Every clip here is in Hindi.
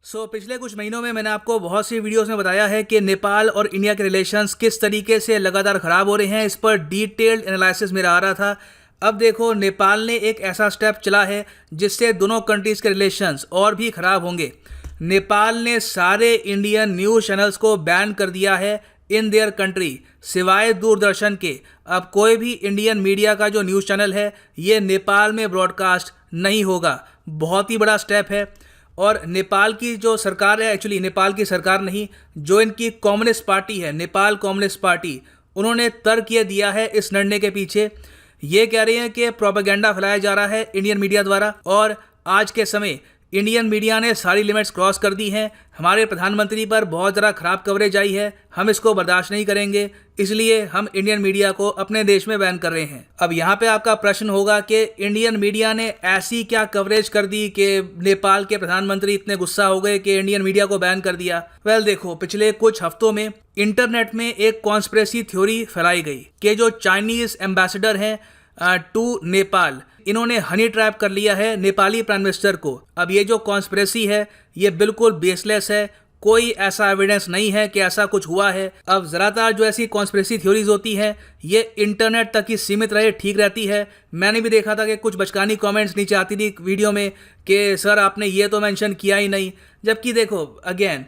पिछले कुछ महीनों में मैंने आपको बहुत सी वीडियोस में बताया है कि नेपाल और इंडिया के रिलेशंस किस तरीके से लगातार ख़राब हो रहे हैं। इस पर डिटेल्ड एनालिसिस मेरा आ रहा था। अब देखो, नेपाल ने एक ऐसा स्टेप चला है जिससे दोनों कंट्रीज़ के रिलेशंस और भी ख़राब होंगे। नेपाल ने सारे इंडियन न्यूज़ चैनल्स को बैन कर दिया है इन देयर कंट्री, सिवाय दूरदर्शन के। अब कोई भी इंडियन मीडिया का जो न्यूज़ चैनल है ये नेपाल में ब्रॉडकास्ट नहीं होगा। बहुत ही बड़ा स्टेप है। और नेपाल की जो सरकार है, एक्चुअली नेपाल की सरकार नहीं, जो इनकी कम्युनिस्ट पार्टी है, नेपाल कम्युनिस्ट पार्टी, उन्होंने तर्क ये दिया है इस निर्णय के पीछे। ये कह रहे हैं कि प्रोपेगेंडा फैलाया जा रहा है इंडियन मीडिया द्वारा और आज के समय इंडियन मीडिया ने सारी लिमिट्स क्रॉस कर दी हैं। हमारे प्रधानमंत्री पर बहुत ज़्यादा खराब कवरेज आई है, हम इसको बर्दाश्त नहीं करेंगे, इसलिए हम इंडियन मीडिया को अपने देश में बैन कर रहे हैं। अब यहाँ पे आपका प्रश्न होगा कि इंडियन मीडिया ने ऐसी क्या कवरेज कर दी कि नेपाल के प्रधानमंत्री इतने गुस्सा हो गए कि इंडियन मीडिया को बैन कर दिया। वेल देखो, पिछले कुछ हफ्तों में इंटरनेट में एक कॉन्स्पिरेसी थ्योरी फैलाई गई कि जो चाइनीज़ एम्बेसडर हैं टू नेपाल, इन्होंने हनी ट्रैप कर लिया है नेपाली प्राइम मिनिस्टर को। अब ये जो कॉन्स्पिरेसी है ये बिल्कुल बेसलेस है, कोई ऐसा एविडेंस नहीं है कि ऐसा कुछ हुआ है। अब ज़्यादातर जो ऐसी कॉन्स्पिरेसी थ्योरीज होती हैं ये इंटरनेट तक ही सीमित रहे ठीक रहती है। मैंने भी देखा था कि कुछ बचकानी कमेंट्स नीचे आती थी वीडियो में कि सर आपने ये तो मेंशन किया ही नहीं। जबकि देखो, अगेन,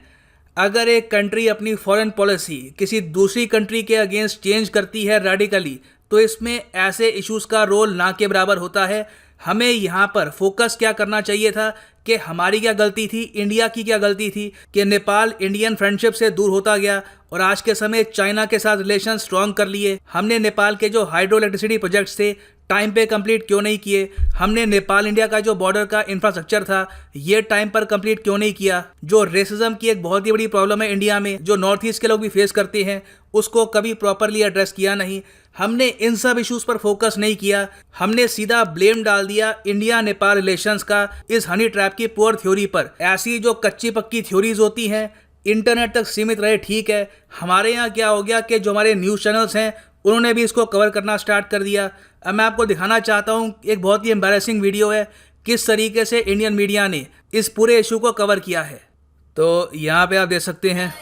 अगर एक कंट्री अपनी फॉरेन पॉलिसी किसी दूसरी कंट्री के अगेंस्ट चेंज करती है रेडिकली, तो इसमें ऐसे इश्यूज़ का रोल ना के बराबर होता है। हमें यहाँ पर फोकस क्या करना चाहिए था कि हमारी क्या गलती थी, इंडिया की क्या गलती थी कि नेपाल इंडियन फ्रेंडशिप से दूर होता गया और आज के समय चाइना के साथ रिलेशन स्ट्रॉन्ग कर लिए। हमने नेपाल के जो हाइड्रो इलेक्ट्रिसिटी प्रोजेक्ट्स थे टाइम पे कंप्लीट क्यों नहीं किए? हमने नेपाल इंडिया का जो बॉर्डर का इंफ्रास्ट्रक्चर था ये टाइम पर कंप्लीट क्यों नहीं किया? जो रेसिज्म की एक बहुत ही बड़ी प्रॉब्लम है इंडिया में, जो नॉर्थ ईस्ट के लोग भी फेस करते हैं, उसको कभी प्रॉपरली एड्रेस किया नहीं। हमने इन सब इश्यूज पर फोकस नहीं किया। हमने सीधा ब्लेम डाल दिया इंडिया नेपाल रिलेशंस का इस हनी ट्रैप की पुअर थ्योरी पर। ऐसी जो कच्ची पक्की थ्योरीज होती हैं इंटरनेट तक सीमित रहे ठीक है। हमारे यहाँ क्या हो गया कि जो हमारे न्यूज़ चैनल्स हैं उन्होंने भी इसको कवर करना स्टार्ट कर दिया। अब मैं आपको दिखाना चाहता हूँ, एक बहुत ही एम्बैरेसिंग वीडियो है किस तरीके से इंडियन मीडिया ने इस पूरे इशू को कवर किया है। तो यहाँ पे आप देख सकते हैं,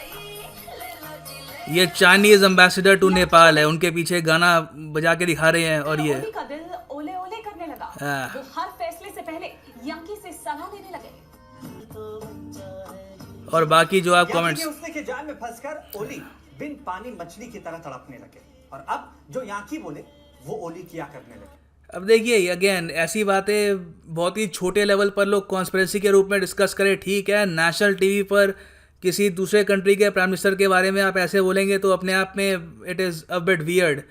ये चाइनीज एम्बेसडर टू नेपाल है, उनके पीछे गाना बजा के दिखा रहे हैं। और ये का दिल ओले ओले करने लगा। वो हर फैसले से पहले यंकी से सलाह देने लगे। और बाकी जो आप कमेंट्स, उसने के जाल में फंसकर ओली बिन पानी मछली की तरह तड़पने लगे और अब जो याकी बोले वो ओली किया करने लगे। अब देखिए, अगेन ऐसी बातें बहुत ही छोटे लेवल पर लोग कॉन्स्पिरेसी के रूप में डिस्कस करें ठीक है। नेशनल टीवी पर किसी दूसरे कंट्री के प्राइम मिनिस्टर के बारे में आप ऐसे बोलेंगे तो अपने आप में it is a bit weird.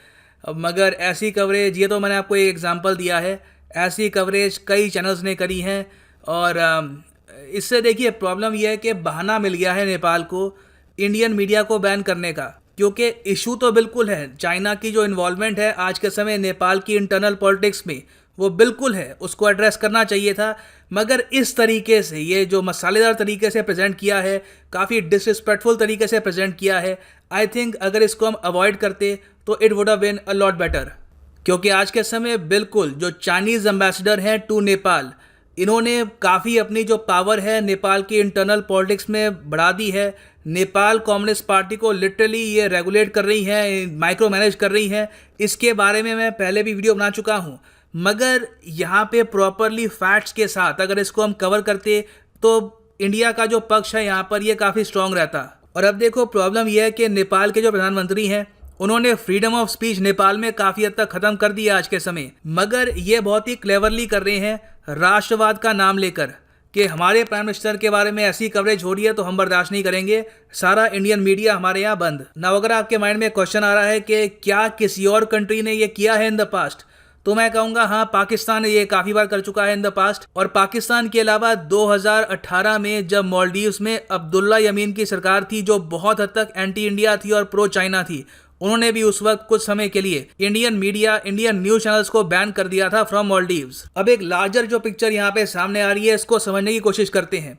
मगर ऐसी कवरेज, ये तो मैंने आपको एक एग्जांपल दिया है, ऐसी कवरेज कई चैनल्स ने करी हैं। और इससे देखिए प्रॉब्लम यह है कि बहाना मिल गया है नेपाल को इंडियन मीडिया को बैन करने का, क्योंकि इशू तो बिल्कुल है। चाइना की जो इन्वॉल्वमेंट है आज के समय नेपाल की इंटरनल पॉलिटिक्स में, वो बिल्कुल है, उसको एड्रेस करना चाहिए था। मगर इस तरीके से, ये जो मसालेदार तरीके से प्रेजेंट किया है, काफ़ी डिसरिस्पेक्टफुल तरीके से प्रेजेंट किया है, आई थिंक अगर इसको हम अवॉइड करते तो it would have been a lot better. क्योंकि आज के समय बिल्कुल जो चाइनीज़ एम्बेसडर हैं टू नेपाल, इन्होंने काफ़ी अपनी जो पावर है नेपाल की इंटरनल पॉलिटिक्स में बढ़ा दी है। नेपाल कम्युनिस्ट पार्टी को लिटरली ये रेगुलेट कर रही हैं, माइक्रो मैनेज कर रही हैं। इसके बारे में मैं पहले भी वीडियो बना चुका हूँ। मगर यहाँ पे प्रॉपरली फैक्ट्स के साथ अगर इसको हम कवर करते तो इंडिया का जो पक्ष है यहाँ पर ये काफ़ी स्ट्रॉन्ग रहता। और अब देखो, प्रॉब्लम यह है कि नेपाल के जो प्रधानमंत्री हैं उन्होंने फ्रीडम ऑफ स्पीच नेपाल में काफ़ी हद तक ख़त्म कर दिया आज के समय। मगर ये बहुत ही क्लेवरली कर रहे हैं राष्ट्रवाद का नाम लेकर कि हमारे प्राइम मिनिस्टर के बारे में ऐसी कवरेज हो रही है तो हम बर्दाश्त नहीं करेंगे, सारा इंडियन मीडिया हमारे यहाँ बंद। ना अगर आपके माइंड में क्वेश्चन आ रहा है कि क्या किसी और कंट्री ने ये किया है इन द पास्ट, तो मैं कहूँगा हाँ, पाकिस्तान ये काफ़ी बार कर चुका है इन द पास्ट। और पाकिस्तान के अलावा 2018 में जब मालदीव्स में अब्दुल्ला यमीन की सरकार थी जो बहुत हद तक एंटी इंडिया थी और प्रो चाइना थी, उन्होंने भी उस वक्त कुछ समय के लिए Indian media, Indian news channels को बैन कर दिया था फ्रॉम मालदीव्स। अब एक लार्जर जो पिक्चर यहाँ पे सामने आ रही है, इसको समझने की कोशिश करते हैं।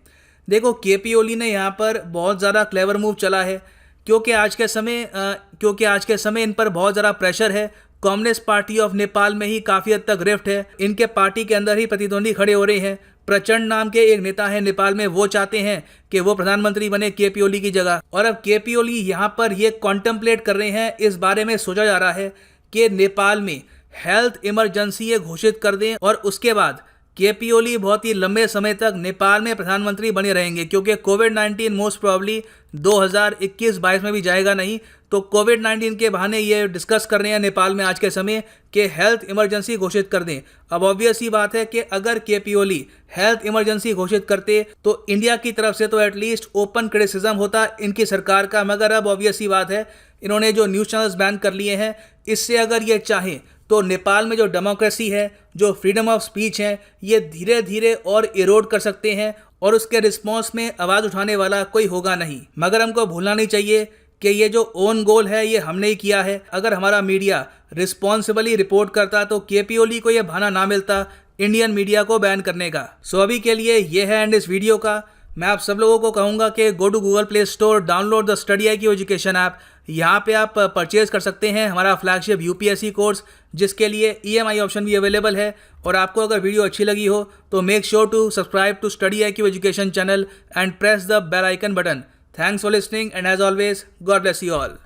देखो, केपी ओली ने यहाँ पर बहुत ज़्यादा क्लेवर मूव चला है, क्योंकि आज के समय इन पर बहुत ज़्यादा प्रेशर है। कम्युनिस्ट पार्टी ऑफ नेपाल में ही काफ़ी हद तक रिफ्ट है, इनके पार्टी के अंदर ही प्रतिद्वंदी खड़े हो रहे हैं। प्रचंड नाम के एक नेता हैं नेपाल में, वो चाहते हैं कि वो प्रधानमंत्री बने केपी ओली की जगह। और अब केपी ओली यहाँ पर ये कॉन्टेम्पलेट कर रहे हैं, इस बारे में सोचा जा रहा है कि नेपाल में हेल्थ इमरजेंसी ये घोषित कर दें और उसके बाद केपी ओली बहुत ही लंबे समय तक नेपाल में प्रधानमंत्री बने रहेंगे, क्योंकि कोविड-19 मोस्ट प्रॉब्ली 2021-22 में भी जाएगा नहीं। तो कोविड-19 के बहाने ये डिस्कस कर रहे हैं नेपाल में आज के समय कि हेल्थ इमरजेंसी घोषित कर दें। अब ऑब्वियस ही बात है कि अगर केपी ओली हेल्थ इमरजेंसी घोषित करते तो इंडिया की तरफ से तो एटलीस्ट ओपन क्रिटिसिज्म होता इनकी सरकार का, मगर अब ऑब्वियस ही बात है इन्होंने जो न्यूज़ चैनल्स बैन कर लिए हैं, इससे अगर ये चाहें तो नेपाल में जो डेमोक्रेसी है, जो फ्रीडम ऑफ स्पीच है, ये धीरे धीरे और इरोड कर सकते हैं और उसके रिस्पॉन्स में आवाज़ उठाने वाला कोई होगा नहीं। मगर हमको भूलना नहीं चाहिए कि ये जो ओन गोल है ये हमने ही किया है। अगर हमारा मीडिया रिस्पॉन्सिबली रिपोर्ट करता तो केपी ओली को ये बहाना ना मिलता इंडियन मीडिया को बैन करने का। सो अभी के लिए ये है एंड इस वीडियो का। मैं आप सब लोगों को कहूँगा कि go to Google play store, download the study IQ education app. यहाँ पे आप परचेज कर सकते हैं हमारा फ्लैगशिप UPSC कोर्स, जिसके लिए EMI ऑप्शन भी अवेलेबल है। और आपको अगर वीडियो अच्छी लगी हो तो make sure to subscribe to study IQ education channel and press the bell icon button. Thanks for listening and as always God bless you all.